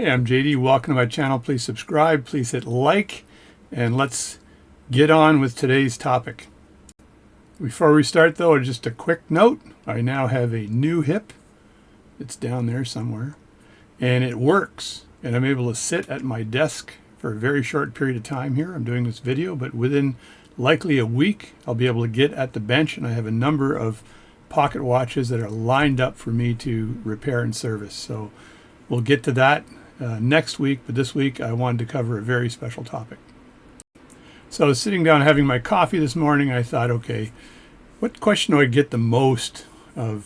Hey, I'm JD. Welcome to my channel. Please subscribe, please hit like, and let's get on with today's topic. Before we start though, just a quick note. I now have a new hip. It's down there somewhere. And it works. And I'm able to sit at my desk for a very short period of time here. I'm doing this video, but within likely a week, I'll be able to get at the bench, and I have a number of pocket watches that are lined up for me to repair and service. So we'll get to that next week, but this week I wanted to cover a very special topic. So I was sitting down having my coffee this morning. I thought, okay, what question do I get the most of,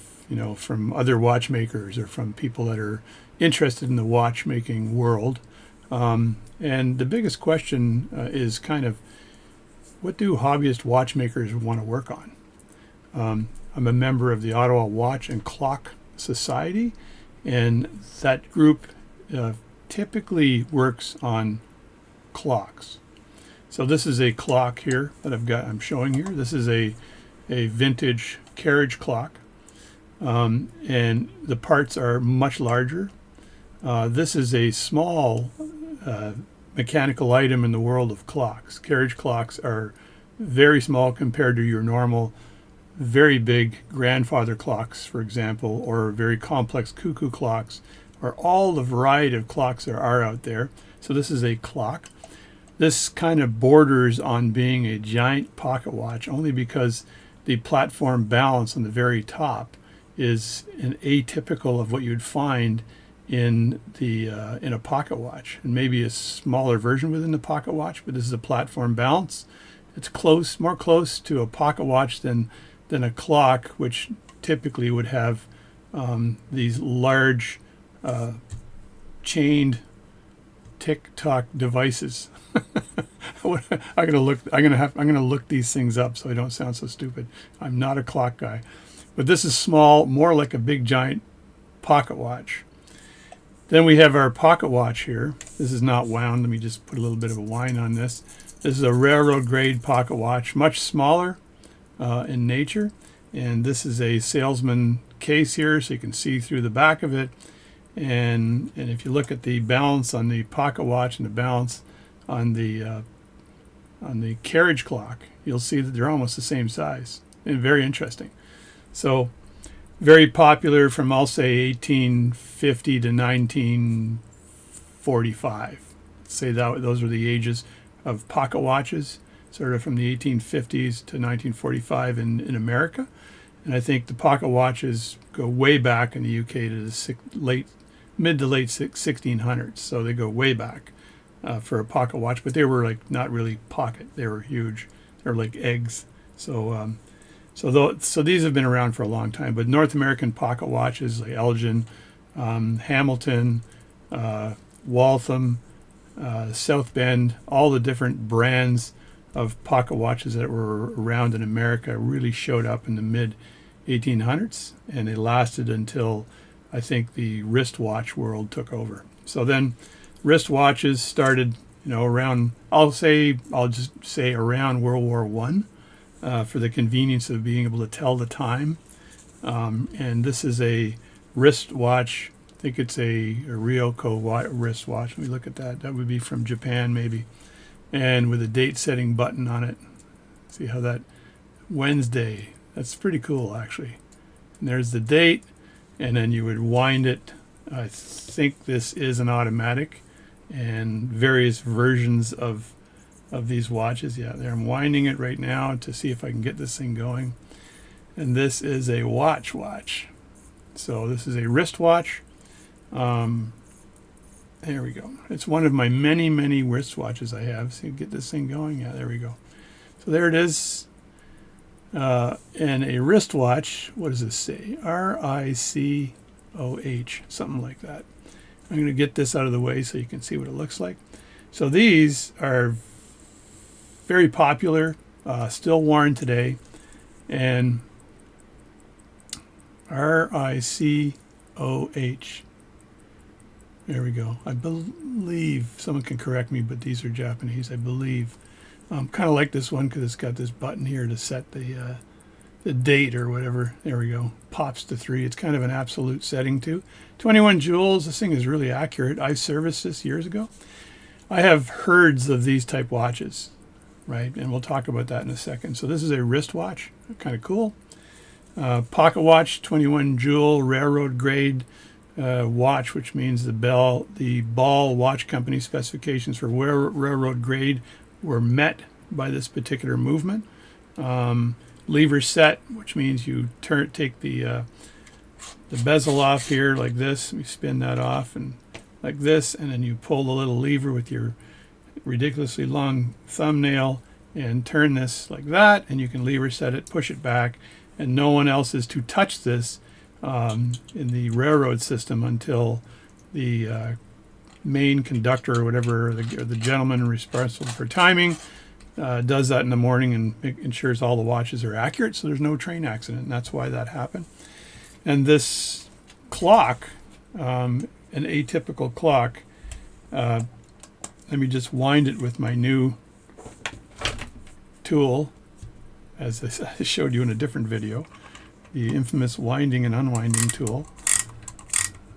from other watchmakers or from people that are interested in the watchmaking world? And the biggest question is kind of, what do hobbyist watchmakers want to work on? I'm a member of the Ottawa Watch and Clock Society, and that group typically works on clocks. So this is a clock here that I'm showing here. This is a vintage carriage clock, and the parts are much larger. This is a small mechanical item in the world of clocks. Carriage clocks are very small compared to your normal very big grandfather clocks, for example, or very complex cuckoo clocks, or all the variety of clocks there are out there. So this is a clock. This kind of borders on being a giant pocket watch only because the platform balance on the very top is an atypical of what you'd find in a pocket watch, and maybe a smaller version within the pocket watch, but this is a platform balance. It's more close to a pocket watch than a clock, which typically would have these large chained tick-tock devices. I'm gonna look these things up so I don't sound so stupid. I'm not a clock guy, but this is small, more like a big giant pocket watch. Then we have our pocket watch here. This is not wound. Let me just put a little bit of a wind on this. This is a railroad grade pocket watch, much smaller in nature, and this is a salesman case here, so you can see through the back of it. And if you look at the balance on the pocket watch and the balance on the carriage clock, you'll see that they're almost the same size, and very interesting. So very popular from, I'll say, 1850 to 1945. Say that those are the ages of pocket watches, sort of from the 1850s to 1945 in America. And I think the pocket watches go way back in the UK to the mid to late 1600s. So they go way back for a pocket watch, but they were like not really pocket. They were huge. They were like eggs. So these have been around for a long time. But North American pocket watches like Elgin, Hamilton, Waltham, South Bend, all the different brands of pocket watches that were around in America really showed up in the mid 1800s, and they lasted until I think the wristwatch world took over. So then wristwatches started, around, I'll just say around World War I, for the convenience of being able to tell the time. And this is a wristwatch. I think it's a Ryoko wristwatch. Let me look at that. That would be from Japan maybe. And with a date setting button on it. See how that Wednesday, that's pretty cool actually. And there's the date, and then you would wind it. I think this is an automatic, and various versions of these watches. Yeah, there, I'm winding it right now to see if I can get this thing going. And this is a watch. So this is a wristwatch. There we go. It's one of my many wristwatches I have. So you get this thing going. Yeah, there we go. So there it is. And a wristwatch, what does this say? RICOH, something like that. I'm going to get this out of the way so you can see what it looks like. So these are very popular, still worn today. And RICOH. There we go. I believe, someone can correct me, but these are Japanese, I believe. Kind of like this one because it's got this button here to set the the date or whatever. There we go. Pops to 3. It's kind of an absolute setting too. 21 joules. This thing is really accurate. I serviced this years ago. I have herds of these type watches, right? And we'll talk about that in a second. So this is a wristwatch. Kind of cool. Pocket watch, 21 joule, railroad grade watch, which means the Ball Watch Company specifications for railroad grade were met by this particular movement. Lever set, which means you take the bezel off here like this. We spin that off and like this, and then you pull the little lever with your ridiculously long thumbnail and turn this like that, and you can lever set it, push it back, and no one else is to touch this in the railroad system until the main conductor or whatever, or the gentleman responsible for timing does that in the morning and ensures all the watches are accurate, so there's no train accident, and that's why that happened. And this clock, an atypical clock, let me just wind it with my new tool, as I showed you in a different video, the infamous winding and unwinding tool.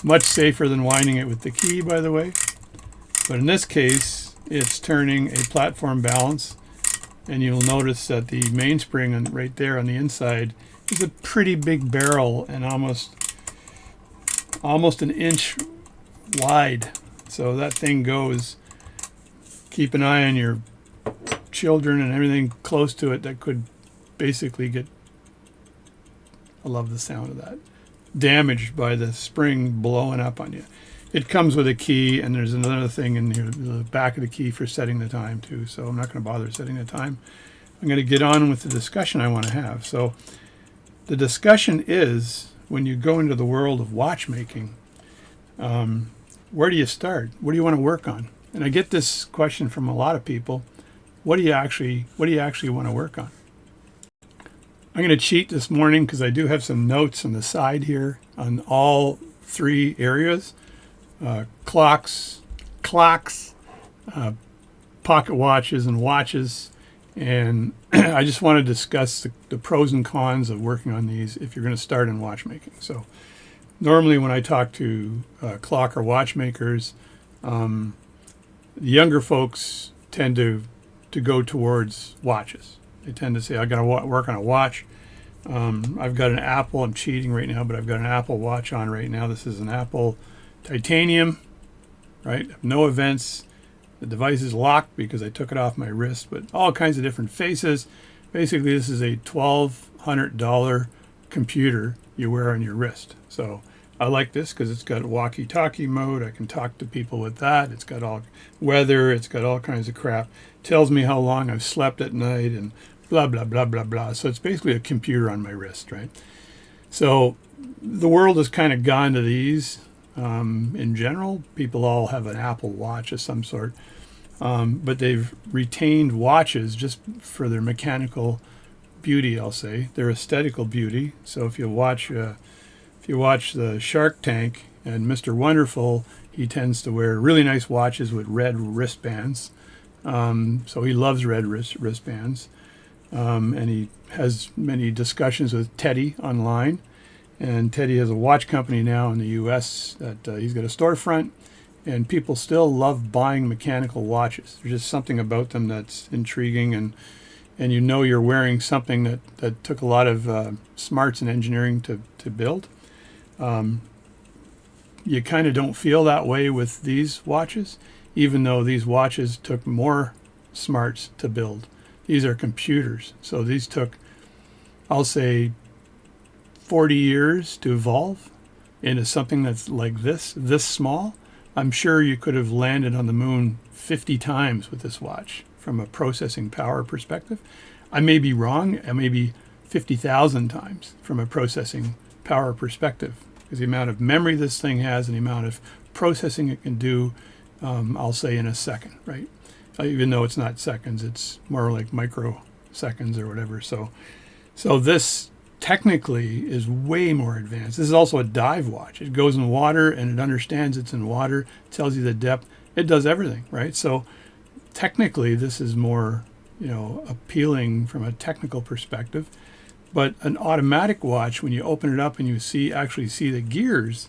Much safer than winding it with the key, by the way. But in this case, it's turning a platform balance, and you'll notice that the mainspring right there on the inside is a pretty big barrel and almost an inch wide. So that thing goes. Keep an eye on your children and everything close to it that could basically get, I love the sound of that, damaged by the spring blowing up on you. It comes with a key, and there's another thing in here, the back of the key for setting the time too, so I'm not going to bother setting the time. I'm going to get on with the discussion I want to have. So the discussion is, when you go into the world of watchmaking, where do you start? What do you want to work on? And I get this question from a lot of people. What do you actually want to work on? I'm going to cheat this morning because I do have some notes on the side here on all 3 areas. Clocks, pocket watches, and watches. And I just want to discuss the pros and cons of working on these if you're going to start in watchmaking. So normally when I talk to clock or watchmakers, the younger folks tend to go towards watches. They tend to say, I got to work on a watch. I've got an Apple. I'm cheating right now, but I've got an Apple watch on right now. This is an Apple titanium, right? No events. The device is locked because I took it off my wrist, but all kinds of different faces. Basically, this is a $1,200 computer you wear on your wrist. So I like this because it's got walkie-talkie mode. I can talk to people with that. It's got all weather. It's got all kinds of crap. Tells me how long I've slept at night and blah, blah, blah, blah, blah. So it's basically a computer on my wrist, right? So the world has kind of gone to these. In general, people all have an Apple Watch of some sort, but they've retained watches just for their mechanical beauty, I'll say, their aesthetical beauty. So if you watch the Shark Tank and Mr. Wonderful, he tends to wear really nice watches with red wristbands. So he loves red wristbands, and he has many discussions with Teddy online. And Teddy has a watch company now in the U.S. that he's got a storefront, and people still love buying mechanical watches. There's just something about them that's intriguing, and you know you're wearing something that took a lot of smarts and engineering to build. You kind of don't feel that way with these watches, even though these watches took more smarts to build. These are computers, so these took, I'll say, 40 years to evolve into something that's like this small. I'm sure you could have landed on the moon 50 times with this watch from a processing power perspective. I may be wrong. I may be 50,000 times from a processing power perspective, because the amount of memory this thing has and the amount of processing it can do, I'll say in a second, right? Even though it's not seconds, it's more like microseconds or whatever. So this technically is way more advanced. This is also a dive watch. It goes in water and it understands it's in water, tells you the depth. It does everything, right? So technically this is more, appealing from a technical perspective. But an automatic watch, when you open it up and you actually see the gears,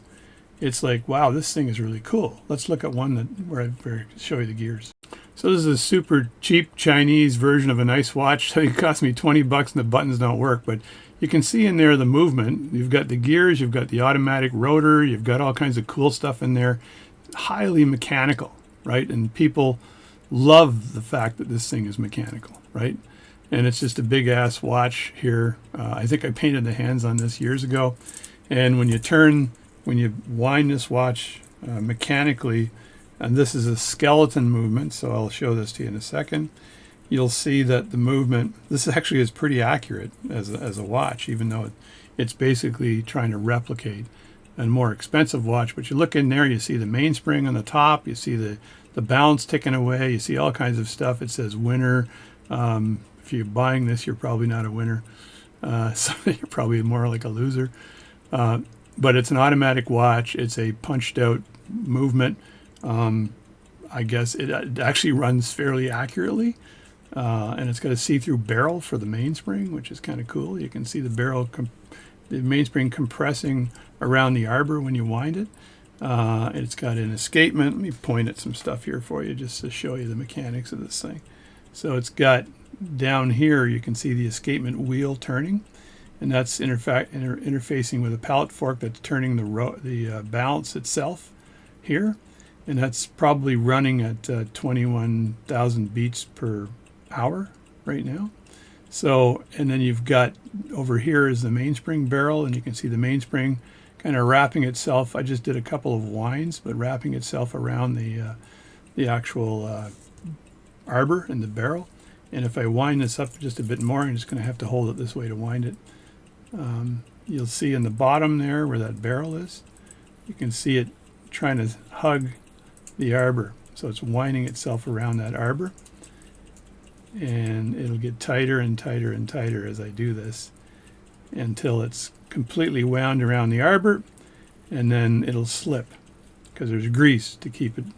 it's like, wow, this thing is really cool. Let's look at one where I show you the gears. So this is a super cheap Chinese version of a nice watch. So it cost me 20 bucks and the buttons don't work, but you can see in there the movement. You've got the gears, you've got the automatic rotor, you've got all kinds of cool stuff in there. Highly mechanical, right? And people love the fact that this thing is mechanical, right? And it's just a big ass watch here. I think I painted the hands on this years ago. And when you wind this watch mechanically, and this is a skeleton movement, so I'll show this to you in a second, you'll see that the movement, this actually is pretty accurate as a watch, even though it's basically trying to replicate a more expensive watch. But you look in there, you see the mainspring on the top, you see the balance ticking away, you see all kinds of stuff. It says winner. If you're buying this, you're probably not a winner. So you're probably more like a loser. But it's an automatic watch. It's a punched out movement. I guess it actually runs fairly accurately. And it's got a see-through barrel for the mainspring, which is kind of cool. You can see the barrel, the mainspring compressing around the arbor when you wind it. It's got an escapement. Let me point at some stuff here for you just to show you the mechanics of this thing. So it's got down here, you can see the escapement wheel turning, and that's interfacing with a pallet fork that's turning the balance itself here, and that's probably running at 21,000 beats per hour right now. So, and then you've got over here is the mainspring barrel, and you can see the mainspring kind of wrapping itself. I just did a couple of winds, but wrapping itself around the actual arbor in the barrel. And if I wind this up just a bit more, I'm just going to have to hold it this way to wind it. You'll see in the bottom there where that barrel is, you can see it trying to hug the arbor. So it's winding itself around that arbor. And it'll get tighter and tighter and tighter as I do this until it's completely wound around the arbor, and then it'll slip because there's grease to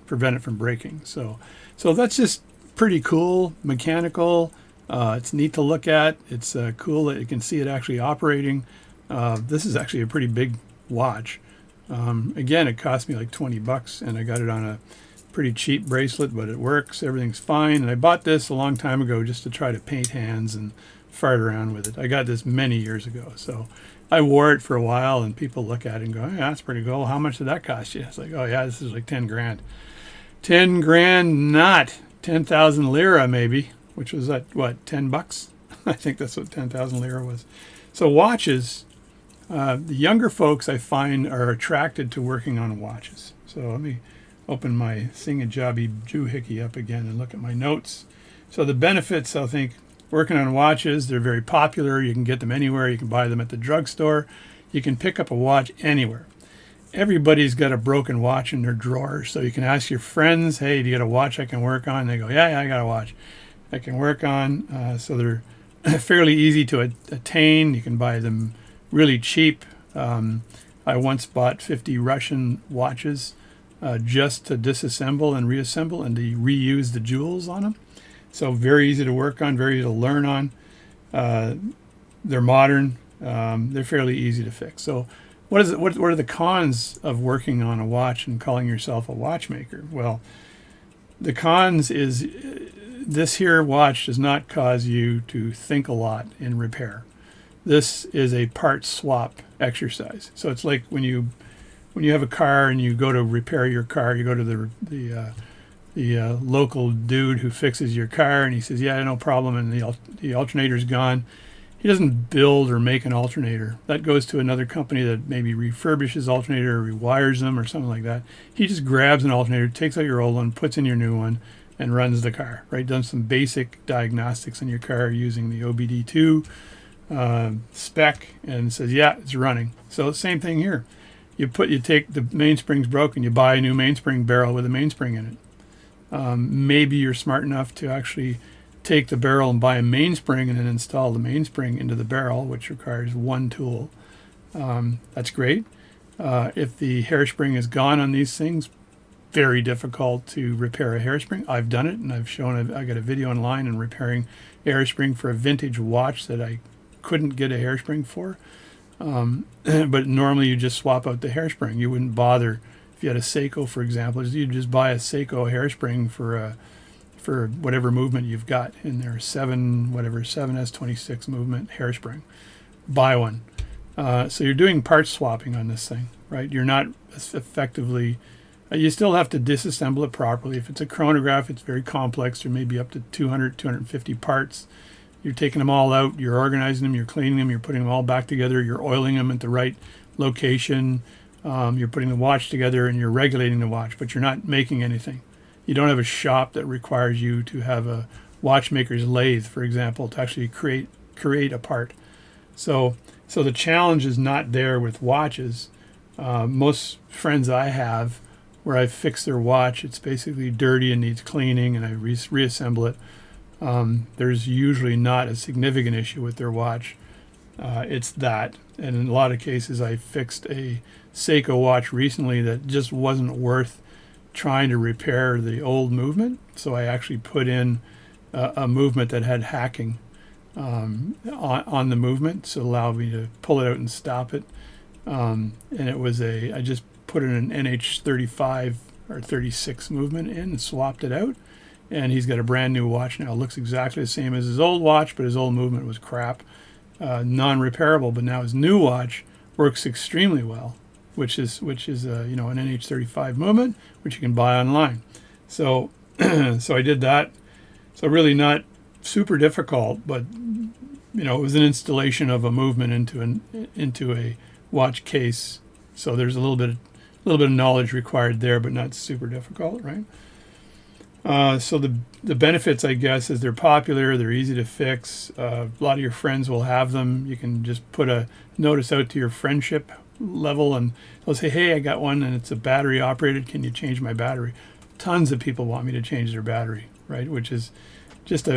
prevent it from breaking. So that's just pretty cool, mechanical. It's neat to look at. It's cool that you can see it actually operating. This is actually a pretty big watch. Again, it cost me like 20 bucks, and I got it on a pretty cheap bracelet, but it works. Everything's fine. And I bought this a long time ago just to try to paint hands and fart around with it. I got this many years ago. So I wore it for a while, and people look at it and go, "Yeah, that's pretty cool. How much did that cost you?" It's like, "Oh yeah, this is like 10 grand. 10 grand, not 10,000 lira maybe, which was at what, 10 bucks? I think that's what 10,000 lira was. So watches, the younger folks I find are attracted to working on watches. So let me open my thingamajobby doohickey up again and look at my notes. So the benefits, I think, working on watches, they're very popular. You can get them anywhere. You can buy them at the drugstore. You can pick up a watch anywhere. Everybody's got a broken watch in their drawer. So you can ask your friends, "Hey, do you got a watch I can work on?" They go, yeah, I got a watch I can work on. So they're fairly easy to attain. You can buy them really cheap. I once bought 50 Russian watches just to disassemble and reassemble and to reuse the jewels on them. So very easy to work on, very easy to learn on. They're modern. They're fairly easy to fix. So what are the cons of working on a watch and calling yourself a watchmaker? Well, the cons is this here watch does not cause you to think a lot in repair. This is a part swap exercise. So it's like when you have a car and you go to repair your car, you go to the local dude who fixes your car, and he says, "Yeah, no problem," and the alternator's gone. He doesn't build or make an alternator. That goes to another company that maybe refurbishes alternator or rewires them or something like that. He just grabs an alternator, takes out your old one, puts in your new one, and runs the car, right? Does some basic diagnostics on your car using the OBD2 spec and says, yeah, it's running. So same thing here. You take the mainspring's broken, you buy a new mainspring barrel with a mainspring in it. Maybe you're smart enough to actually take the barrel and buy a mainspring and then install the mainspring into the barrel, which requires one tool. That's great. If the hairspring is gone on these things, very difficult to repair a hairspring. I've done it, and I've shown I got a video online on repairing a hairspring for a vintage watch that I couldn't get a hairspring for. But normally you just swap out the hairspring. You wouldn't bother if you had a Seiko, for example. You'd just buy a Seiko hairspring for whatever movement you've got in there, 7S26 movement hairspring. Buy one. So you're doing part swapping on this thing, right? You're not effectively, you still have to disassemble it properly. If it's a chronograph, it's very complex. There may be up to 200, 250 parts. You're taking them all out, you're organizing them, you're cleaning them, you're putting them all back together, you're oiling them at the right location, you're putting the watch together, and you're regulating the watch, but you're not making anything. You don't have a shop that requires you to have a watchmaker's lathe, for example, to actually create a part. So the challenge is not there with watches. Most friends I have, where I fix their watch, it's basically dirty and needs cleaning, and I reassemble it. There's usually not a significant issue with their watch. It's that. And in a lot of cases, I fixed a Seiko watch recently that just wasn't worth trying to repair the old movement. So I actually put in a movement that had hacking on the movement, so it allowed me to pull it out and stop it. And it was I just put in an NH35 or 36 movement in and swapped it out. And he's got a brand new watch now. It looks exactly the same as his old watch, but his old movement was crap, non-repairable. But now his new watch works extremely well, which is an NH35 movement, which you can buy online. So so I did that. So really not super difficult, but it was an installation of a movement into a watch case. So there's a little bit of knowledge required there, but not super difficult, right? So the benefits, I guess, is they're popular, they're easy to fix. A lot of your friends will have them. You can just put a notice out to your friendship level, and they'll say, "Hey, I got one, and it's a battery operated. Can you change my battery?" Tons of people want me to change their battery, right? Which is just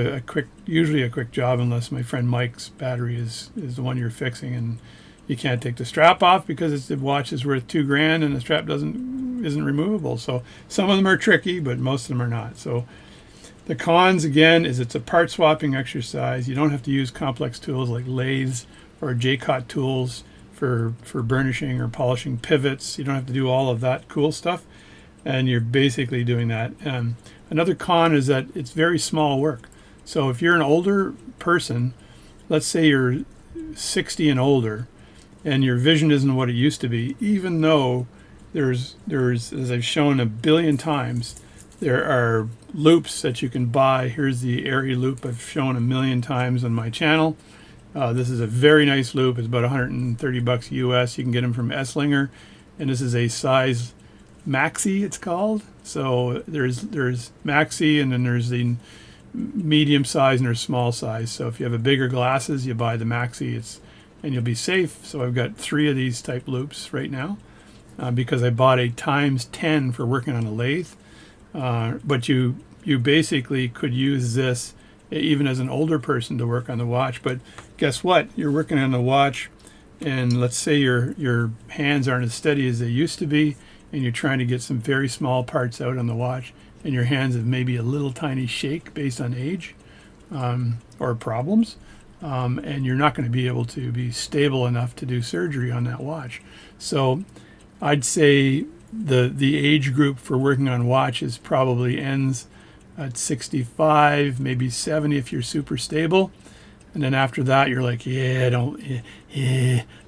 usually a quick job, unless my friend Mike's battery is the one you're fixing, and you can't take the strap off because the watch is worth $2,000 and the strap isn't removable. So some of them are tricky, but most of them are not. So the cons, again, is it's a part swapping exercise. You don't have to use complex tools like lathes or J-Cot tools for burnishing or polishing pivots. You don't have to do all of that cool stuff, and you're basically doing that. Another con is that it's very small work. So if you're an older person, let's say you're 60 and older, and your vision isn't what it used to be, even though there's as I've shown a billion times, there are loops that you can buy. Here's the Airy loop I've shown a million times on my channel. This is a very nice loop. It's about $130 US. You can get them from Esslinger, and this is a size Maxi, it's called. So there's Maxi, and then there's the medium size, and there's small size. So if you have a bigger glasses, you buy the Maxi. And you'll be safe. So I've got 3 of these type loops right now because I bought a ×10 for working on a lathe. But you basically could use this even as an older person to work on the watch. But guess what? You're working on the watch, and let's say your hands aren't as steady as they used to be, and you're trying to get some very small parts out on the watch, and your hands have maybe a little tiny shake based on age or problems. And you're not going to be able to be stable enough to do surgery on that watch. So I'd say the age group for working on watches probably ends at 65, maybe 70 if you're super stable. And then after that, you're like,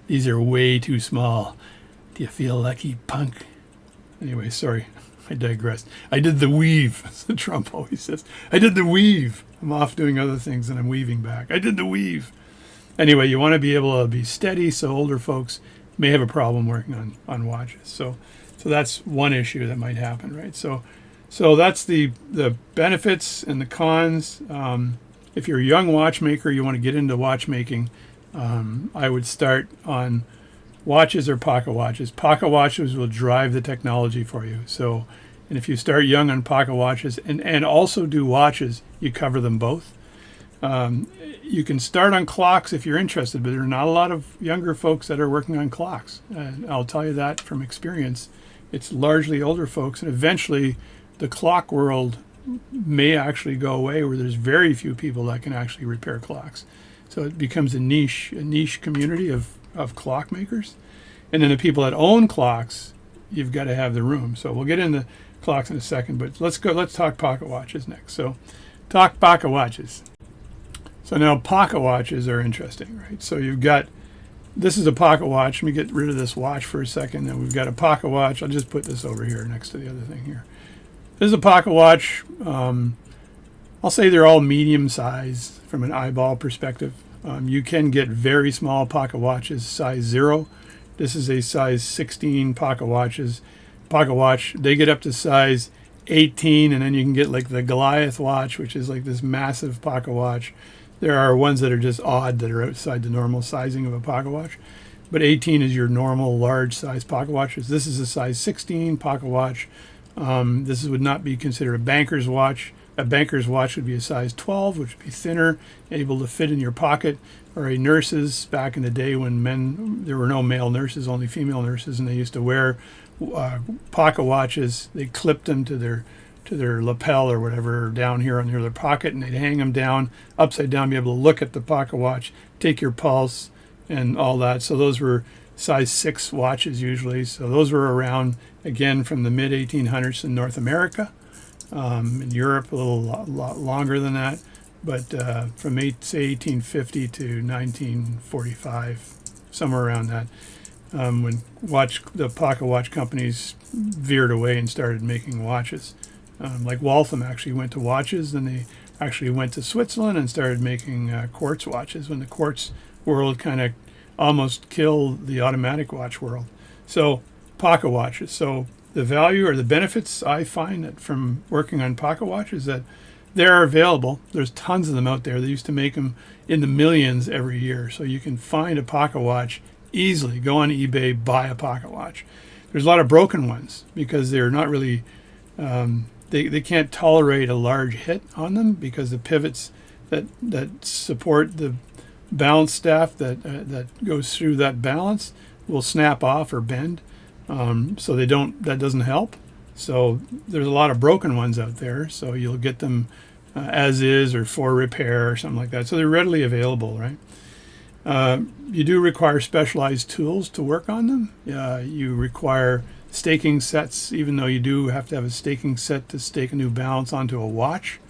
these are way too small. Do you feel lucky, punk? Anyway, sorry, I digressed. I did the weave, as the Trump always says. I did the weave. I'm off doing other things and I'm weaving back. I did the weave. Anyway, you want to be able to be steady, so older folks may have a problem working on watches. So that's one issue that might happen, right? So that's the benefits and the cons. If you're a young watchmaker, you want to get into watchmaking, I would start on watches or pocket watches. Pocket watches will drive the technology for you. And if you start young on pocket watches and also do watches, you cover them both. You can start on clocks if you're interested, but there are not a lot of younger folks that are working on clocks. I'll tell you that from experience. It's largely older folks, and eventually the clock world may actually go away where there's very few people that can actually repair clocks. So it becomes a niche community of clockmakers. And then the people that own clocks, you've got to have the room. So we'll get into clocks in a second, but let's talk pocket watches next. So talk pocket watches. So now pocket watches are interesting, right? So you've got, this is a pocket watch. Let me get rid of this watch for a second. Then we've got a pocket watch. I'll just put this over here next to the other thing here. This is a pocket watch. I'll say they're all medium size from an eyeball perspective. You can get very small pocket watches, size 0. This is a size 16 pocket watch. They get up to size 18, and then you can get like the Goliath watch, which is like this massive pocket watch. There are ones that are just odd that are outside the normal sizing of a pocket watch. But 18 is your normal large size pocket watches. This is a size 16 pocket watch. This would not be considered a banker's watch. A banker's watch would be a size 12, which would be thinner, able to fit in your pocket. Or a nurse's, back in the day when there were no male nurses, only female nurses, and they used to wear pocket watches. They clipped them to their lapel or whatever down here on their pocket, and they'd hang them down upside down, be able to look at the pocket watch, take your pulse, and all that. So those were size 6 watches usually. So those were around, again, from the mid-1800s in North America. In Europe, a lot longer than that, but from say 1850 to 1945, somewhere around that, when the pocket watch companies veered away and started making watches. Like Waltham actually went to watches, then they actually went to Switzerland and started making quartz watches when the quartz world kind of almost killed the automatic watch world. So pocket watches. So the value or the benefits I find that from working on pocket watches that they're available. There's tons of them out there. They used to make them in the millions every year. So you can find a pocket watch easily. Go on eBay, buy a pocket watch. There's a lot of broken ones because they're not really, they can't tolerate a large hit on them because the pivots that support the balance staff that goes through that balance will snap off or bend. So that doesn't help. So there's a lot of broken ones out there. So you'll get them as is or for repair or something like that. So they're readily available, right? You do require specialized tools to work on them. You require staking sets, even though you do have to have a staking set to stake a new balance onto a watch.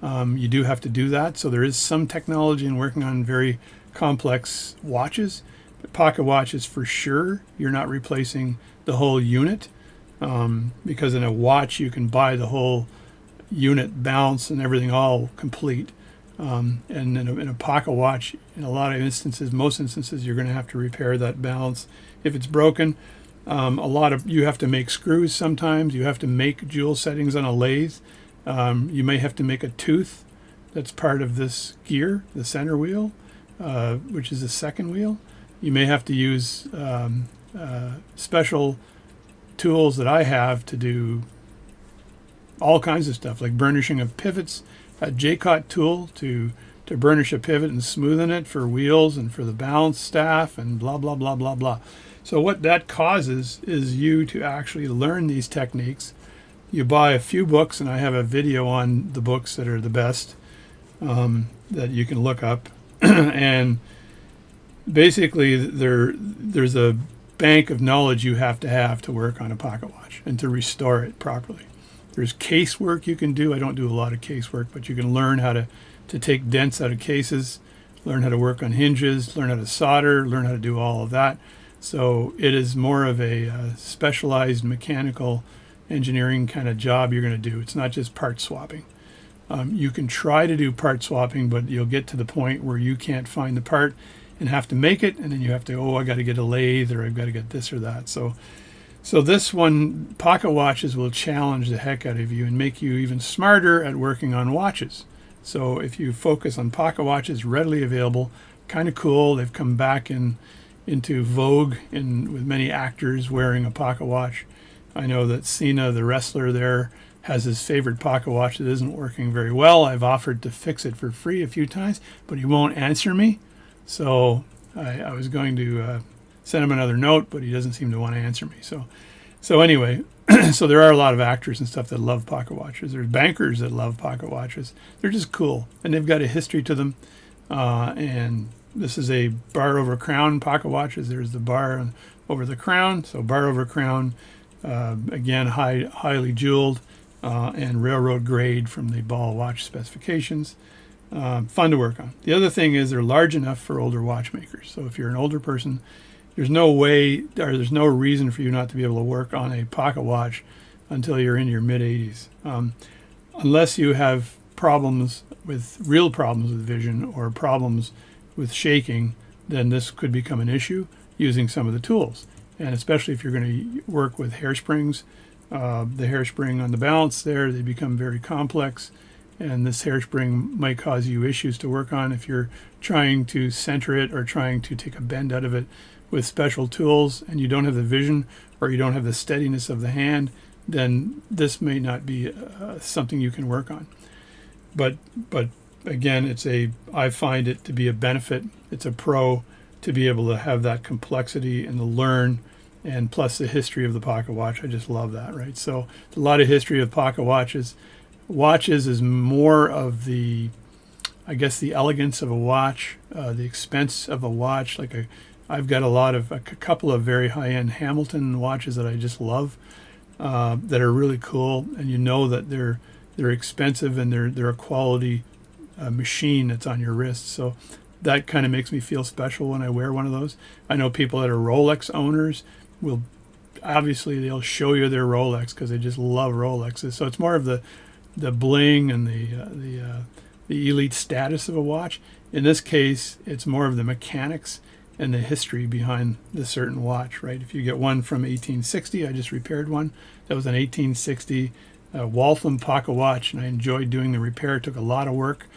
You do have to do that. So there is some technology in working on very complex watches. But pocket watches, for sure, you're not replacing the whole unit. Because in a watch you can buy the whole unit balance and everything all complete, and in a pocket watch, in a lot of instances, most instances, you're going to have to repair that balance if it's broken. You have to make screws sometimes. You have to make jewel settings on a lathe. You may have to make a tooth that's part of this gear, the center wheel, which is the second wheel. You may have to use special tools that I have to do all kinds of stuff, like burnishing of pivots, a J-Cot tool to burnish a pivot and smoothen it for wheels and for the balance staff and blah, blah, blah, blah, blah. So what that causes is you to actually learn these techniques. You buy a few books, and I have a video on the books that are the best that you can look up. And basically there's a bank of knowledge you have to work on a pocket watch and to restore it properly. There's case work you can do. I don't do a lot of case work, but you can learn how to take dents out of cases, learn how to work on hinges, learn how to solder, learn how to do all of that. So it is more of a specialized mechanical engineering kind of job you're going to do. It's not just part swapping. You can try to do part swapping, but you'll get to the point where you can't find the part and have to make it, and then you have to, I got to get a lathe, or I've got to get this or that. So this one, pocket watches will challenge the heck out of you and make you even smarter at working on watches. So if you focus on pocket watches, readily available, kind of cool. They've come back into vogue with many actors wearing a pocket watch. I know that Cena, the wrestler there, has his favorite pocket watch that isn't working very well. I've offered to fix it for free a few times, but he won't answer me. So I was going to send him another note, but he doesn't seem to want to answer me. So anyway, so there are a lot of actors and stuff that love pocket watches. There's bankers that love pocket watches. They're just cool, and they've got a history to them. And this is a bar over crown pocket watches. There's the bar over the crown, so bar over crown, again highly jeweled, and railroad grade from the ball watch specifications. Fun to work on. The other thing is they're large enough for older watchmakers. So if you're an older person, there's no way, or there's no reason for you not to be able to work on a pocket watch until you're in your mid-80s, unless you have real problems with vision or problems with shaking. Then this could become an issue using some of the tools, and especially if you're going to work with hairsprings. The hairspring on the balance there, they become very complex, and this hairspring might cause you issues to work on if you're trying to center it or trying to take a bend out of it with special tools, and you don't have the vision or you don't have the steadiness of the hand. Then this may not be something you can work on. But again, I find it to be a benefit. It's a pro to be able to have that complexity and to learn, and plus the history of the pocket watch. I just love that, right? So a lot of history of pocket watches. Watches is more of the, I guess, the elegance of a watch, the expense of a watch. I've got a couple of very high-end Hamilton watches that I just love, that are really cool, and you know that they're expensive and they're a quality machine that's on your wrist. So that kind of makes me feel special when I wear one of those. I know people that are Rolex owners they'll show you their Rolex because they just love Rolexes. So it's more of the bling and the elite status of a watch. In this case, it's more of the mechanics and the history behind the certain watch, right? If you get one from 1860, I just repaired one. That was an 1860 Waltham pocket watch, and I enjoyed doing the repair. It took a lot of work,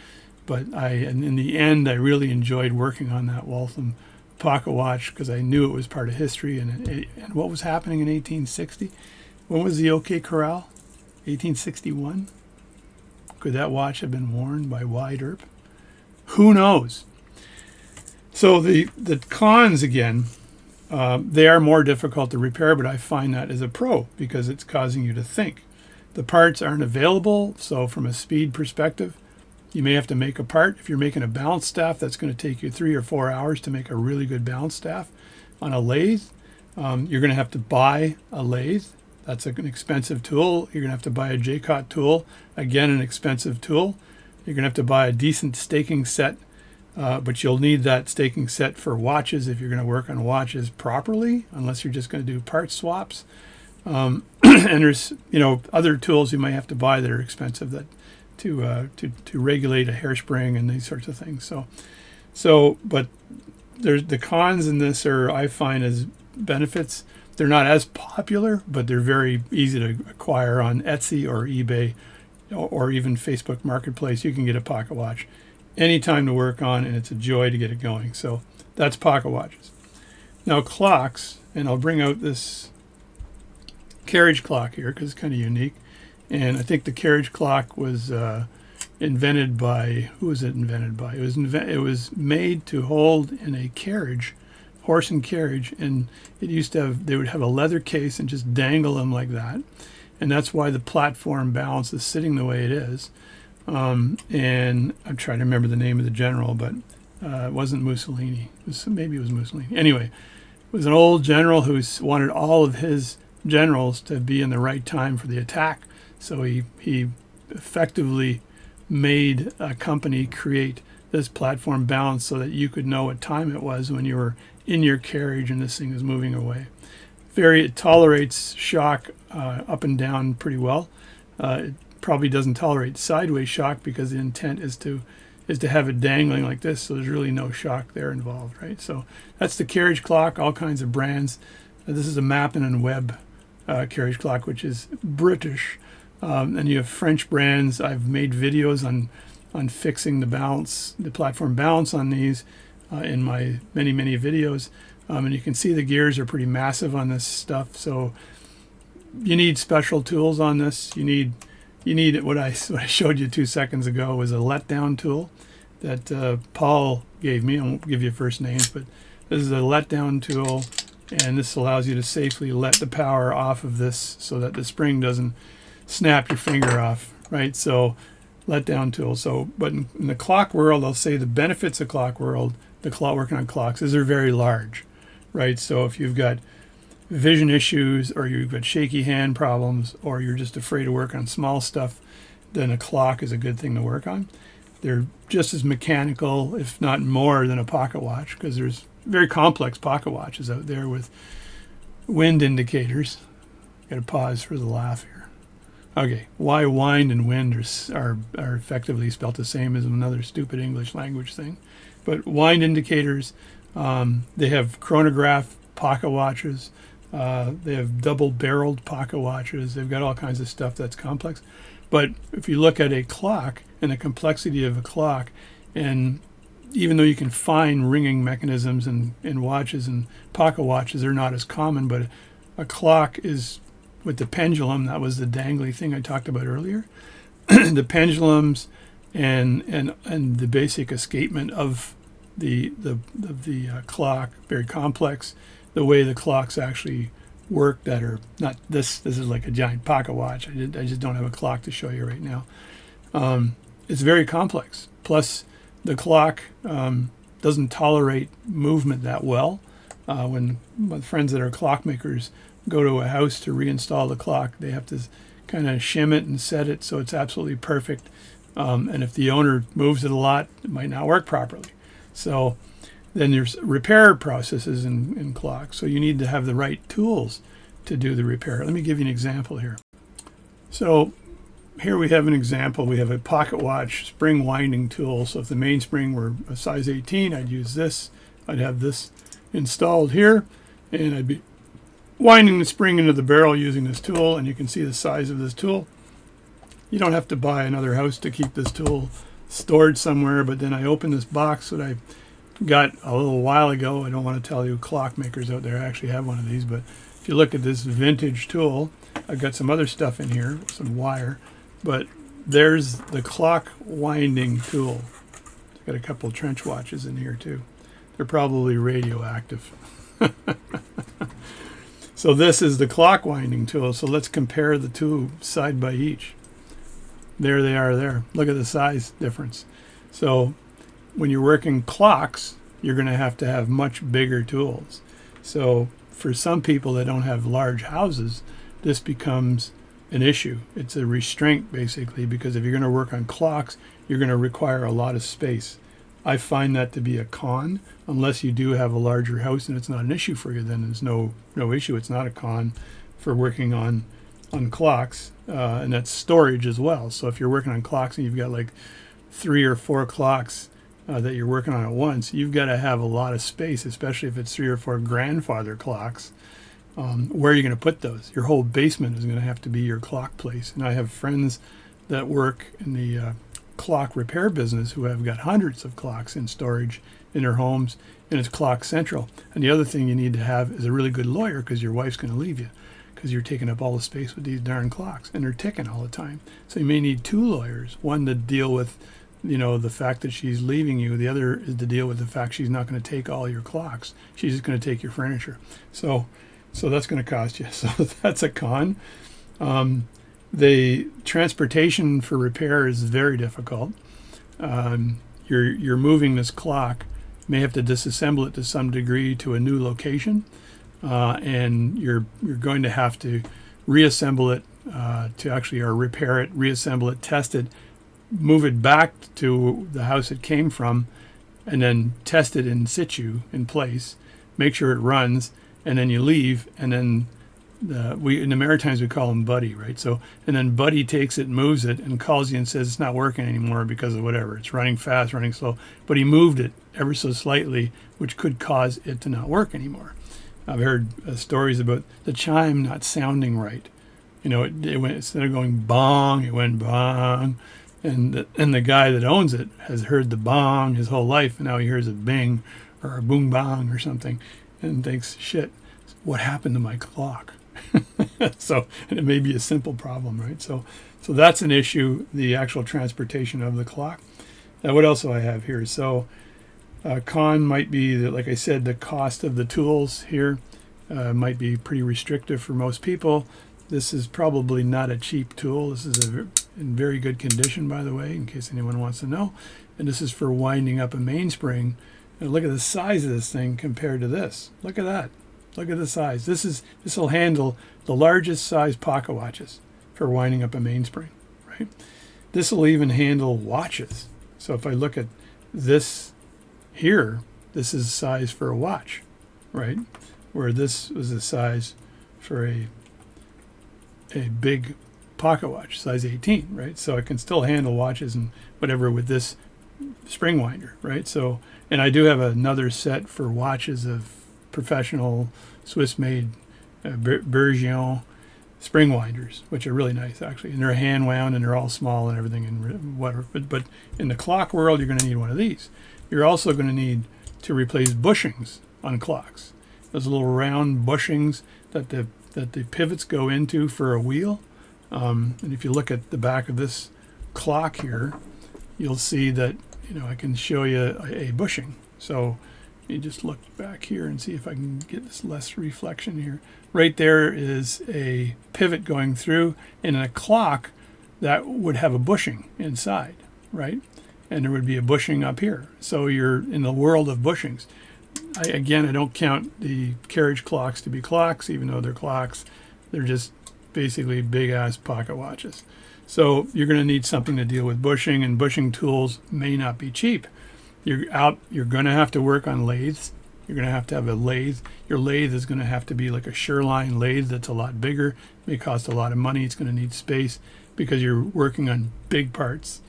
but in the end, I really enjoyed working on that Waltham pocket watch because I knew it was part of history and what was happening in 1860. When was the OK Corral? 1861? Could that watch have been worn by Wyatt Earp? Who knows? So the cons, again, they are more difficult to repair, but I find that as a pro because it's causing you to think. The parts aren't available, so from a speed perspective, you may have to make a part. If you're making a balance staff, that's going to take you 3 or 4 hours to make a really good balance staff. On a lathe, you're going to have to buy a lathe. That's an expensive tool. You're going to have to buy a J-Cot tool, again, an expensive tool. You're going to have to buy a decent staking set, but you'll need that staking set for watches if you're going to work on watches properly, unless you're just going to do part swaps. And there's other tools you might have to buy that are expensive that to regulate a hairspring and these sorts of things. But there's the cons in this are, I find, as benefits. They're not as popular, but they're very easy to acquire on Etsy or eBay or even Facebook Marketplace. You can get a pocket watch anytime to work on, and it's a joy to get it going. So that's pocket watches. Now clocks, and I'll bring out this carriage clock here because it's kind of unique. And I think the carriage clock was invented by, who was it invented by? It was made to hold in a carriage, horse and carriage, and it used to have, they would have a leather case and just dangle them like that. And that's why the platform balance is sitting the way it is. And I'm trying to remember the name of the general, but it wasn't Mussolini. Maybe it was Mussolini. Anyway, it was an old general who wanted all of his generals to be in the right time for the attack. So he effectively made a company create this platform balance so that you could know what time it was when you were in your carriage and this thing is moving away. It tolerates shock up and down pretty well. It probably doesn't tolerate sideways shock because the intent is to have it dangling like this, so there's really no shock there involved, right? So that's the carriage clock, all kinds of brands. This is a Mappin and Webb carriage clock, which is British. And you have French brands. I've made videos on fixing the platform balance on these in my many videos. And you can see the gears are pretty massive on this stuff. So you need special tools on this. You need what I showed you 2 seconds ago was a letdown tool that Paul gave me. I won't give you first names, but this is a letdown tool, and this allows you to safely let the power off of this so that the spring doesn't snap your finger off, right? So letdown tool. So, but in the clock world, I'll say the benefits of clock world, the clock working on clocks, is they're very large, right? So if you've got vision issues, or you've got shaky hand problems, or you're just afraid to work on small stuff, then a clock is a good thing to work on. They're just as mechanical, if not more, than a pocket watch, because there's very complex pocket watches out there with wind indicators. Got to pause for the laugh here. Okay, why wind and wind are effectively spelt the same as another stupid English language thing. But wind indicators, they have chronograph pocket watches. They have double-barreled pocket watches. They've got all kinds of stuff that's complex. But if you look at a clock and the complexity of a clock, and even though you can find ringing mechanisms in watches and pocket watches, they're not as common, but a clock is, with the pendulum, that was the dangly thing I talked about earlier, the pendulums and the basic escapement of the clock, very complex, the way the clocks actually work that are not this is like a giant pocket watch. I just don't have a clock to show you right now. It's very complex. Plus the clock doesn't tolerate movement that well. When my friends that are clockmakers go to a house to reinstall the clock, they have to kind of shim it and set it so it's absolutely perfect. And if the owner moves it a lot, it might not work properly. So then there's repair processes in clocks. So you need to have the right tools to do the repair. Let me give you an example here. So here we have an example. We have a pocket watch spring winding tool. So if the mainspring were a size 18, I'd use this. I'd have this installed here, and I'd be winding the spring into the barrel using this tool, and you can see the size of this tool. You don't have to buy another house to keep this tool stored somewhere, but then I open this box that I got a little while ago. I don't want to tell you clockmakers out there I actually have one of these, but if you look at this vintage tool, I've got some other stuff in here, some wire, but there's the clock winding tool. It's got a couple of trench watches in here too. They're probably radioactive. So this is the clock winding tool. So let's compare the two side by each. There they are there. Look at the size difference. So when you're working clocks, you're going to have much bigger tools. So for some people that don't have large houses, this becomes an issue. It's a restraint, basically, because if you're going to work on clocks, you're going to require a lot of space. I find that to be a con. Unless you do have a larger house and it's not an issue for you, then there's no issue. It's not a con for working on clocks, and that's storage as well. So if you're working on clocks and you've got like 3 or 4 clocks that you're working on at once, you've got to have a lot of space, especially if it's 3 or 4 grandfather clocks. Where are you going to put those? Your whole basement is going to have to be your clock place. And I have friends that work in the clock repair business who have got hundreds of clocks in storage in their homes, and it's clock central. And the other thing you need to have is a really good lawyer, because your wife's going to leave you because you're taking up all the space with these darn clocks, and they're ticking all the time. So you may need 2 lawyers, one to deal with the fact that she's leaving you. The other is to deal with the fact she's not going to take all your clocks. She's just going to take your furniture. So that's going to cost you. So that's a con. The transportation for repair is very difficult. You're moving this clock. You may have to disassemble it to some degree to a new location, and you're going to have to reassemble it to actually, or repair it, reassemble it, test it, move it back to the house it came from, and then test it in situ, in place, make sure it runs, and then you leave, and then in the Maritimes we call him Buddy, right? So, and then Buddy takes it, moves it, and calls you and says it's not working anymore because of whatever. It's running fast, running slow, but he moved it ever so slightly, which could cause it to not work anymore. I've heard stories about the chime not sounding right. It went, instead of going bong, it went bong. And the guy that owns it has heard the bong his whole life, and now he hears a bing or a boom bong or something, and thinks, shit, what happened to my clock? So, and it may be a simple problem, right? So that's an issue, the actual transportation of the clock. Now, what else do I have here? So con might be that, like I said, the cost of the tools here might be pretty restrictive for most people. This is probably not a cheap tool. This is in very good condition, by the way, in case anyone wants to know. And this is for winding up a mainspring. And look at the size of this thing compared to this. Look at that. Look at the size. This will handle the largest size pocket watches for winding up a mainspring, right? This will even handle watches. So if I look at this here, this is size for a watch, right? Where this was the size for a big pocket watch, size 18, right? So it can still handle watches and whatever with this spring winder, right? So, and I do have another set for watches of professional Swiss-made Bergion spring winders, which are really nice actually, and they're hand wound and they're all small and everything and whatever. But in the clock world, you're going to need one of these. You're also going to need to replace bushings on clocks. Those little round bushings that the pivots go into for a wheel. And if you look at the back of this clock here, you'll see that, I can show you a bushing. So you just look back here and see if I can get this less reflection here. Right there is a pivot going through, and in a clock that would have a bushing inside, right? And there would be a bushing up here. So you're in the world of bushings. I don't count the carriage clocks to be clocks, even though they're clocks. They're just basically big-ass pocket watches. So you're going to need something to deal with bushing, and bushing tools may not be cheap. You're going to have to work on lathes. You're going to have a lathe. Your lathe is going to have to be like a Sherline lathe that's a lot bigger. It may cost a lot of money. It's going to need space because you're working on big parts.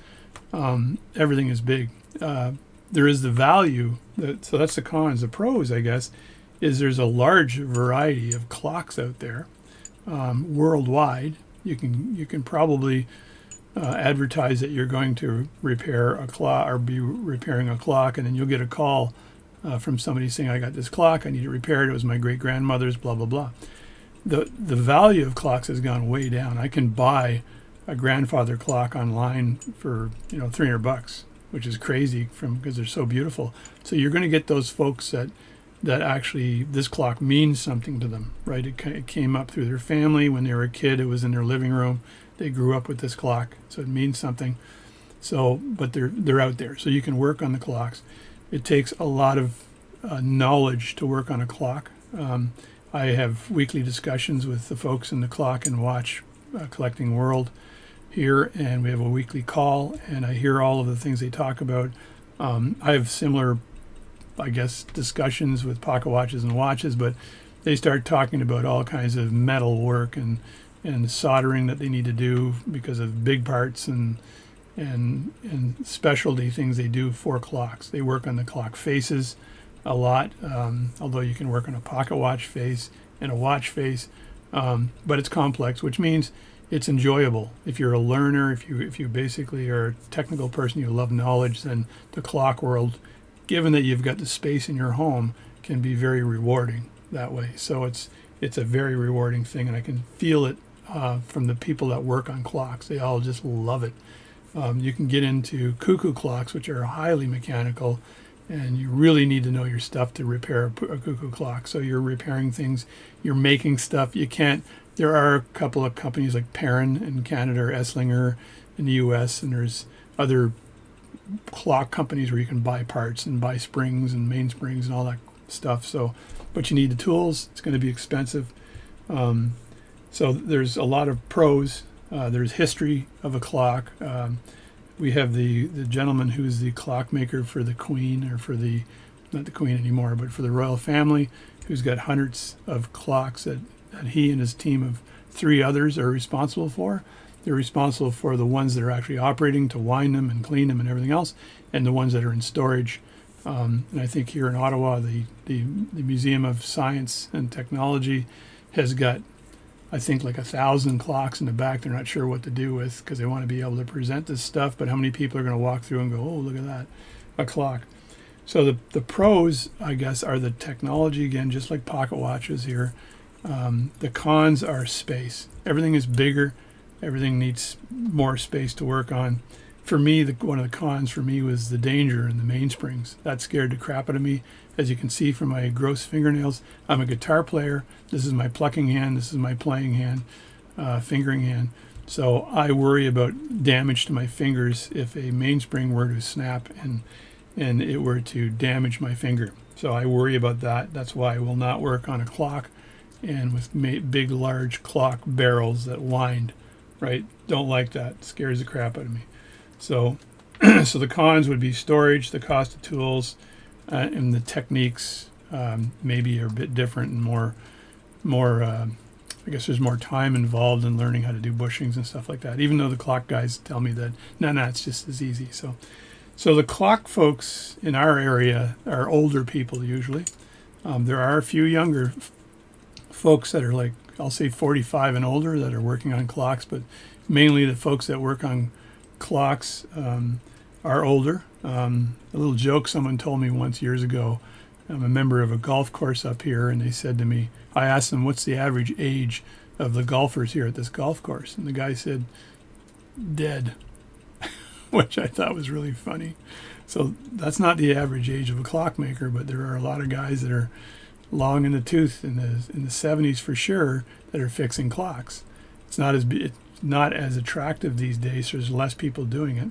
Everything is big. There is the value. So that's the cons. The pros, I guess, is there's a large variety of clocks out there worldwide. You can probably advertise that you're going to repair a clock or be repairing a clock, and then you'll get a call from somebody saying, I got this clock, I need it repaired, it was my great-grandmother's, blah, blah, blah. The value of clocks has gone way down. I can buy a grandfather clock online for $300, which is crazy because they're so beautiful. So you're going to get those folks that actually this clock means something to them, right? It came up through their family. When they were a kid, it was in their living room. They grew up with this clock, so it means something. So, but they're out there, so you can work on the clocks. It takes a lot of knowledge to work on a clock. I have weekly discussions with the folks in the clock and watch collecting world here, and we have a weekly call, and I hear all of the things they talk about. I have similar, I guess, discussions with pocket watches and watches, but they start talking about all kinds of metal work and soldering that they need to do because of big parts and specialty things they do for clocks. They work on the clock faces a lot, although you can work on a pocket watch face and a watch face, but it's complex, which means it's enjoyable. If you're a learner, if you basically are a technical person, you love knowledge, then the clock world, given that you've got the space in your home, can be very rewarding that way. So it's a very rewarding thing, and I can feel it from the people that work on clocks. They all just love it. You can get into cuckoo clocks, which are highly mechanical, and you really need to know your stuff to repair a cuckoo clock. So you're repairing things, you're making stuff. There are a couple of companies like Perrin in Canada or Esslinger in the US, and there's other clock companies where you can buy parts and buy springs and mainsprings and all that stuff. So, but you need the tools. It's going to be expensive. So there's a lot of pros. There's history of a clock. We have the gentleman who's the clockmaker for the Queen, or for not the Queen anymore, but for the royal family, who's got hundreds of clocks that he and his team of 3 others are responsible for. They're responsible for the ones that are actually operating, to wind them and clean them and everything else, and the ones that are in storage. And I think here in Ottawa, the Museum of Science and Technology has got, I think, like 1,000 clocks in the back. They're not sure what to do with because they want to be able to present this stuff, but how many people are going to walk through and go, oh, look at that, a clock. So the pros, I guess, are the technology, again, just like pocket watches here. The cons are space. Everything is bigger. Everything needs more space to work on. For me, one of the cons for me was the danger in the mainsprings. That scared the crap out of me. As you can see from my gross fingernails, I'm a guitar player. This is my plucking hand. This is my playing hand. fingering hand. So I worry about damage to my fingers if a mainspring were to snap and it were to damage my finger. So I worry about that. That's why I will not work on a clock and with big, large clock barrels that wind, right? Don't like that. It scares the crap out of me. So, so the cons would be storage, the cost of tools, and the techniques maybe are a bit different and more. I guess there's more time involved in learning how to do bushings and stuff like that. Even though the clock guys tell me that no, it's just as easy. So the clock folks in our area are older people usually. There are a few younger folks that are like, I'll say 45 and older that are working on clocks, but mainly the folks that work on clocks are older. A little joke someone told me once years ago. I'm a member of a golf course up here, and they said to me, I asked them, what's the average age of the golfers here at this golf course? And the guy said, dead, which I thought was really funny. So that's not the average age of a clockmaker, but there are a lot of guys that are long in the tooth in the 70s for sure that are fixing clocks. It's not as attractive these days, so there's less people doing it.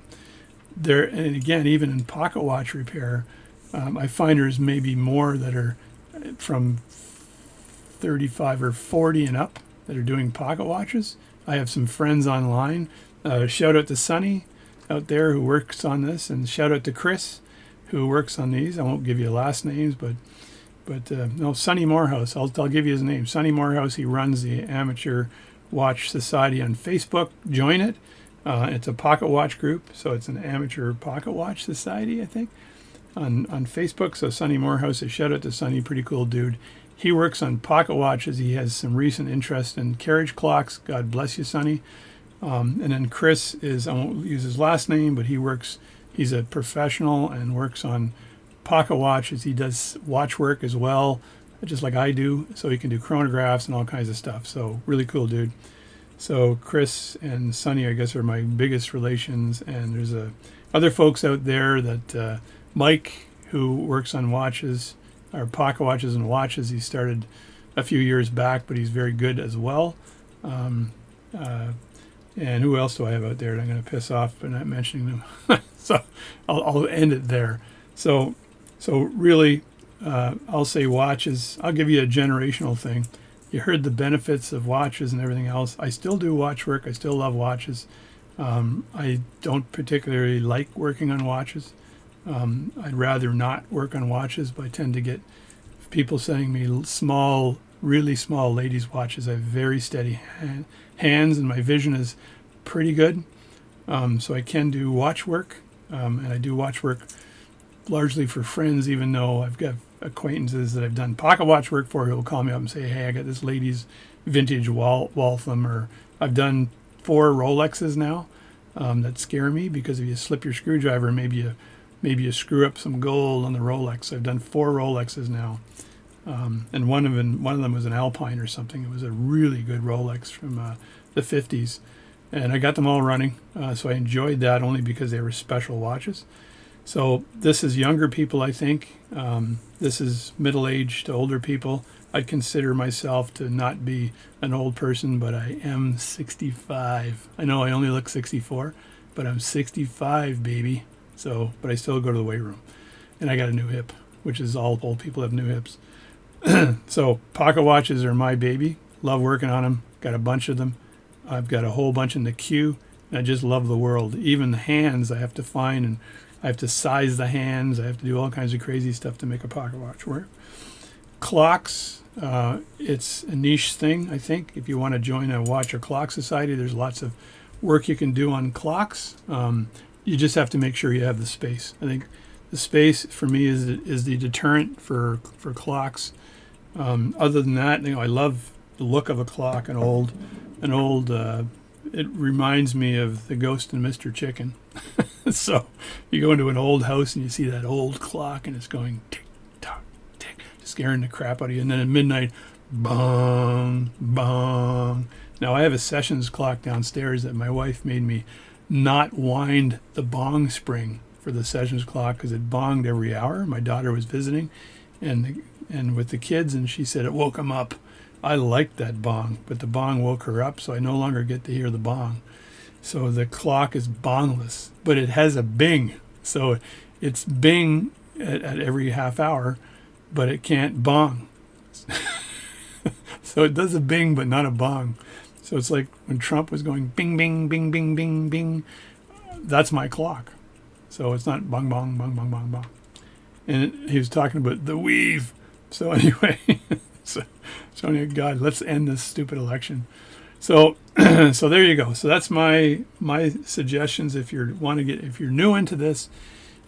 And again, even in pocket watch repair, I find there's maybe more that are from 35 or 40 and up that are doing pocket watches. I have some friends online. Shout out to Sonny out there who works on this, and shout out to Chris who works on these. I won't give you last names, but no, Sonny Morehouse. I'll give you his name. Sonny Morehouse. He runs the Amateur Watch Society on Facebook. Join it. It's a pocket watch group, so it's an Amateur Pocket Watch Society, I think, on Facebook. So Sonny Morehouse, a shout out to Sonny, pretty cool dude. He works on pocket watches. He has some recent interest in carriage clocks. God bless you, Sonny. And then Chris I won't use his last name, but he's a professional and works on pocket watches. He does watch work as well, just like I do. So he can do chronographs and all kinds of stuff. So really cool dude. So Chris and Sonny, I guess, are my biggest relations. And there's other folks out there that Mike, who works on watches, or pocket watches and watches. He started a few years back, but he's very good as well. And who else do I have out there that I'm going to piss off by not mentioning them? So I'll end it there. So really, I'll say watches. I'll give you a generational thing. You heard the benefits of watches and everything else. I still do watch work. I still love watches. I don't particularly like working on watches. I'd rather not work on watches, but I tend to get people sending me small, really small ladies' watches. I have very steady hands, and my vision is pretty good. So I can do watch work, and I do watch work largely for friends, even though I've got acquaintances that I've done pocket watch work for who will call me up and say, hey, I got this lady's vintage Waltham, or I've done 4 Rolexes now that scare me because if you slip your screwdriver, maybe you screw up some gold on the Rolex. I've done 4 Rolexes now. And one of them was an Alpine or something. It was a really good Rolex from the 50s. And I got them all running. So I enjoyed that only because they were special watches. So this is younger people, I think. This is middle-aged to older people. I consider myself to not be an old person, but I am 65. I know I only look 64, but I'm 65, baby. So, but I still go to the weight room. And I got a new hip, which is all old people have new hips. So pocket watches are my baby. Love working on them. Got a bunch of them. I've got a whole bunch in the queue. And I just love the world. Even the hands I have to find, and I have to size the hands. I have to do all kinds of crazy stuff to make a pocket watch work. Clocks, it's a niche thing, I think. If you want to join a watch or clock society, there's lots of work you can do on clocks. You just have to make sure you have the space. I think the space for me is the deterrent for clocks. Other than that, I love the look of a clock. An old. It reminds me of the Ghost and Mr. Chicken. So you go into an old house and you see that old clock and it's going tick tock tick, scaring the crap out of you. And then at midnight, bong bong. Now I have a sessions clock downstairs that my wife made me not wind the bong spring for the sessions clock because it bonged every hour. My daughter was visiting and with the kids, and she said it woke him up. I liked that bong, but the bong woke her up, so I no longer get to hear the bong. So the clock is bongless, but it has a bing. So it's bing at every half hour, but it can't bong. So it does a bing, but not a bong. So it's like when Trump was going bing, bing, bing, bing, bing, bing. That's my clock. So it's not bong, bong, bong, bong, bong, bong. And he was talking about the weave. So anyway, so anyway, God, let's end this stupid election. So so there you go. So that's my suggestions. If if you're new into this,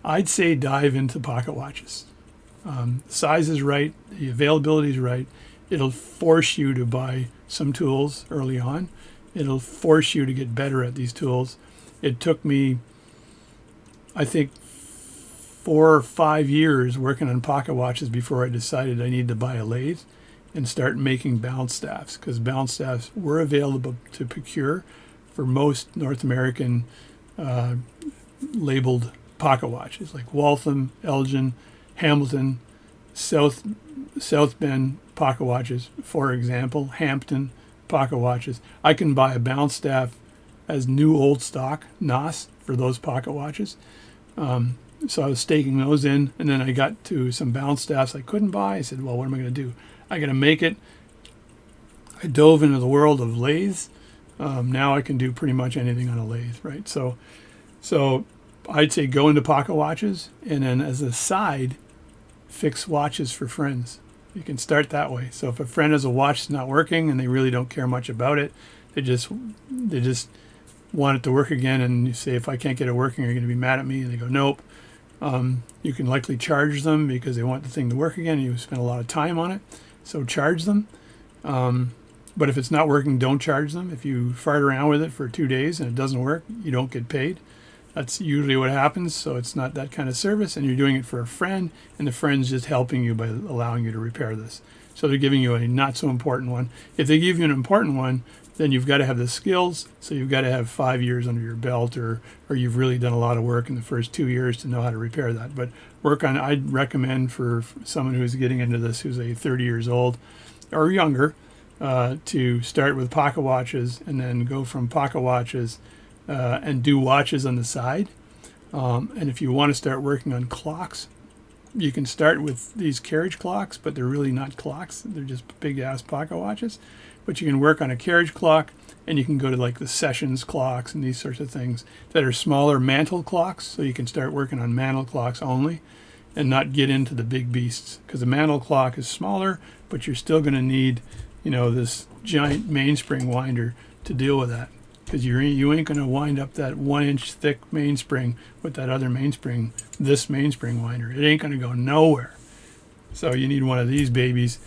I'd say dive into pocket watches. The size is right, the availability is right. It'll force you to buy some tools early on. It'll force you to get better at these tools. It took me, I think, 4 or 5 years working on pocket watches before I decided I needed to buy a lathe and start making balance staffs, because balance staffs were available to procure for most North American labeled pocket watches, like Waltham, Elgin, Hamilton, South Bend pocket watches, for example, Hampton pocket watches. I can buy a balance staff as new old stock, NOS, for those pocket watches. So I was staking those in, and then I got to some balance staffs I couldn't buy. I said, well, what am I going to do? I got to make it. I dove into the world of lathes. Now I can do pretty much anything on a lathe, right? So I'd say go into pocket watches, and then as a side, fix watches for friends. You can start that way. So if a friend has a watch that's not working and they really don't care much about it, they just want it to work again, and you say, if I can't get it working, are you going to be mad at me? And they go, nope. You can likely charge them because they want the thing to work again. You spend a lot of time on it, so charge them. But if it's not working, don't charge them. If you fart around with it for 2 days and it doesn't work, you don't get paid. That's usually what happens. So it's not that kind of service, and you're doing it for a friend, and the friend's just helping you by allowing you to repair this. So they're giving you a not so important one. If they give you an important one, then you've got to have the skills. So you've got to have 5 years under your belt, or you've really done a lot of work in the first 2 years to know how to repair that. But I'd recommend for someone who's getting into this, who's 30 years old or younger, to start with pocket watches, and then go from pocket watches and do watches on the side. And if you want to start working on clocks, you can start with these carriage clocks, but they're really not clocks. They're just big ass pocket watches. But you can work on a carriage clock, and you can go to like the sessions clocks and these sorts of things that are smaller mantle clocks. So you can start working on mantle clocks only and not get into the big beasts, because the mantle clock is smaller, but you're still going to need, this giant mainspring winder to deal with that, because you ain't going to wind up that 1-inch thick mainspring with that other mainspring, this mainspring winder. It ain't going to go nowhere. So you need one of these babies,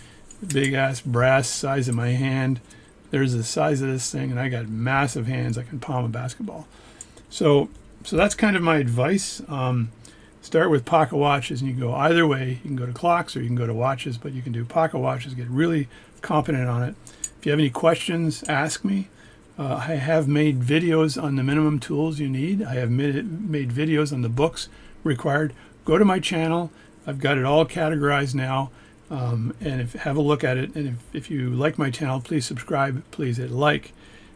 big ass brass, size of my hand. There's the size of this thing, and I got massive hands. I can palm a basketball. So that's kind of my advice. Start with pocket watches, and you go either way. You can go to clocks or you can go to watches, but you can do pocket watches, get really competent on it. If you have any questions, ask me. I have made videos on the minimum tools you need. I have made videos on the books required. Go to my channel. I've got it all categorized now. And have a look at it. And if you like my channel, please subscribe. Please hit like.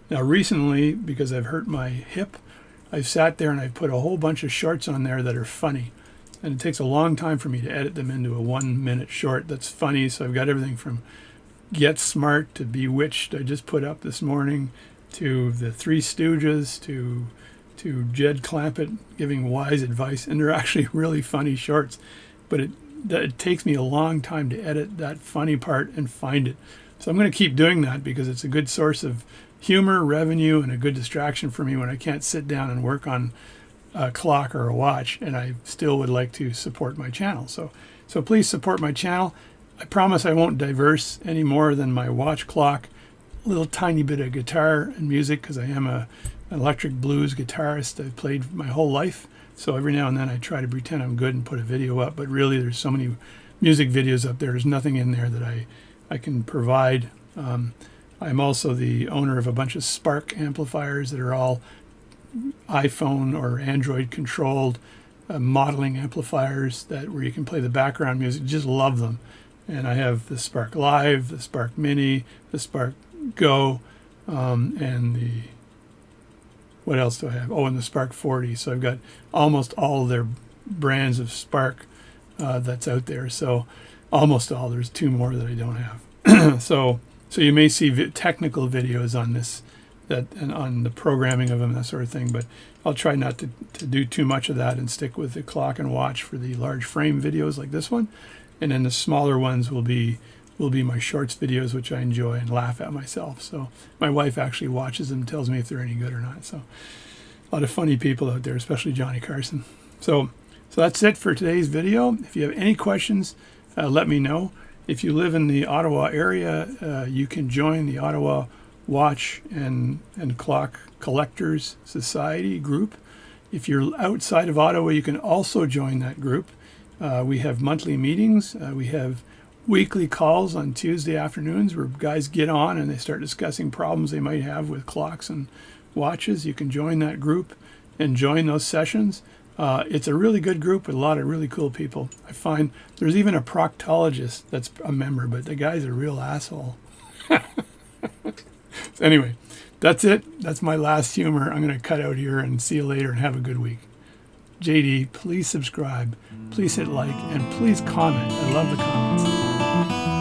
Now recently, because I've hurt my hip, I've sat there and I've put a whole bunch of shorts on there that are funny. And it takes a long time for me to edit them into a 1-minute short that's funny. So I've got everything from Get Smart to Bewitched, I just put up this morning, to the Three Stooges, to Jed Clampett giving wise advice. And they're actually really funny shorts. But it takes me a long time to edit that funny part and find it. So I'm going to keep doing that, because it's a good source of humor, revenue, and a good distraction for me when I can't sit down and work on a clock or a watch, and I still would like to support my channel. So please support my channel. I promise I won't diverse any more than my watch, clock, a little tiny bit of guitar and music, because I am an electric blues guitarist. I've played my whole life. So every now and then I try to pretend I'm good and put a video up, but really there's so many music videos up there. There's nothing in there that I can provide. I'm also the owner of a bunch of Spark amplifiers that are all iPhone or Android controlled modeling amplifiers where you can play the background music. Just love them. And I have the Spark Live, the Spark Mini, the Spark Go, and the, what else do I have? Oh, and the Spark 40. So I've got almost all their brands of Spark that's out there. So almost all. There's 2 more that I don't have. so you may see technical videos on this, and on the programming of them, that sort of thing. But I'll try not to do too much of that and stick with the clock and watch for the large frame videos like this one. And then the smaller ones will be my shorts videos, which I enjoy and laugh at myself. So my wife actually watches them, tells me if they're any good or not. So a lot of funny people out there, especially Johnny Carson. So that's it for today's video. If you have any questions, let me know. If you live in the Ottawa area, you can join the Ottawa Watch and Clock Collectors Society group. If you're outside of Ottawa, you can also join that group. We have monthly meetings. We have weekly calls on Tuesday afternoons where guys get on and they start discussing problems they might have with clocks and watches. You can join that group and join those sessions. It's a really good group with a lot of really cool people. I find there's even a proctologist that's a member, but the guy's a real asshole. So anyway, that's it. That's my last humor. I'm going to cut out here and see you later and have a good week. JD, please subscribe, please hit like, and please comment. I love the comments.